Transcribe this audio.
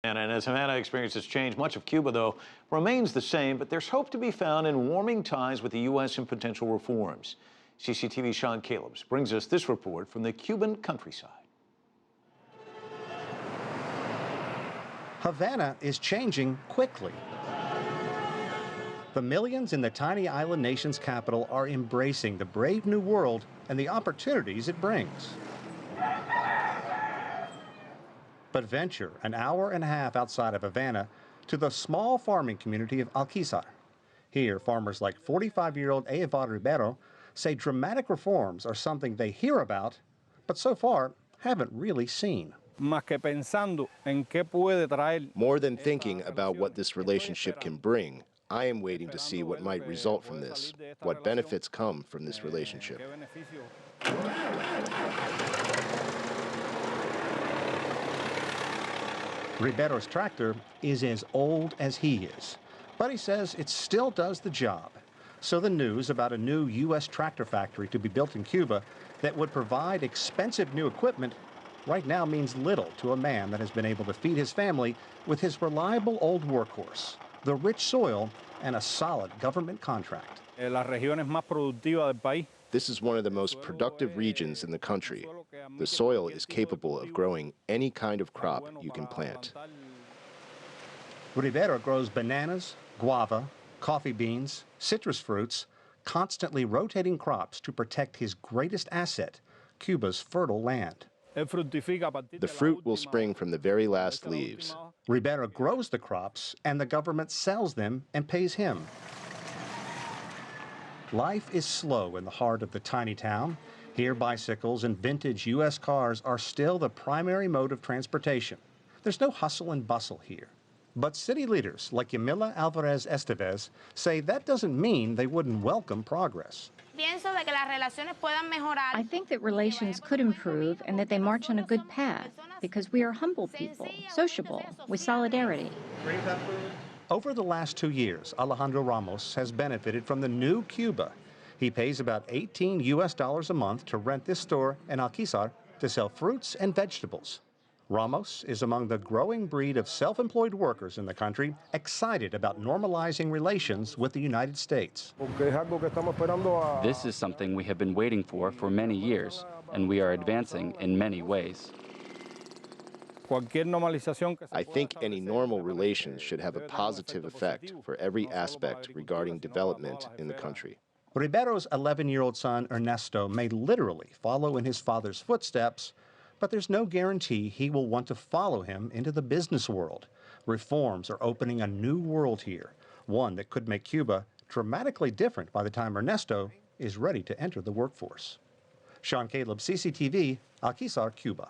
And as Havana experiences change, much of Cuba, though, remains the same, but there's hope to be found in warming ties with the U.S. and potential reforms. CCTV's Sean Callebs brings us this report from the Cuban countryside. Havana is changing quickly. The millions in the tiny island nation's capital are embracing the brave new world and the opportunities it brings. But venture an hour and a half outside of Havana to the small farming community of Alquizar. Here, farmers like 45-year-old Eva Ribeiro say dramatic reforms are something they hear about, but so far haven't really seen. More than thinking about what this relationship can bring, I am waiting to see what might result from this, what benefits come from this relationship. Ribeiro's tractor is as old as he is, but he says it still does the job. So the news about a new U.S. tractor factory to be built in Cuba that would provide expensive new equipment right now means little to a man that has been able to feed his family with his reliable old workhorse, the rich soil, and a solid government contract. This is one of the most productive regions in the country. The soil is capable of growing any kind of crop you can plant. Ribeiro grows bananas, guava, coffee beans, citrus fruits, constantly rotating crops to protect his greatest asset, Cuba's fertile land. The fruit will spring from the very last leaves. Ribeiro grows the crops, and the government sells them and pays him. Life is slow in the heart of the tiny town. Here, bicycles and vintage U.S. cars are still the primary mode of transportation. There's no hustle and bustle here. But city leaders like Yamila Alvarez Estevez say that doesn't mean they wouldn't welcome progress. I think that relations could improve and that they march on a good path because we are humble people, sociable, with solidarity. Over the last 2 years, Alejandro Ramos has benefited from the new Cuba. He pays about $18 US a month to rent this store in Alquizar to sell fruits and vegetables. Ramos is among the growing breed of self-employed workers in the country excited about normalizing relations with the United States. This is something we have been waiting for many years, and we are advancing in many ways. I think any normal relations should have a positive effect for every aspect regarding development in the country. Ribeiro's 11-year-old son, Ernesto, may literally follow in his father's footsteps, but there's no guarantee he will want to follow him into the business world. Reforms are opening a new world here, one that could make Cuba dramatically different by the time Ernesto is ready to enter the workforce. Sean Callebs, CCTV, Alquizar, Cuba.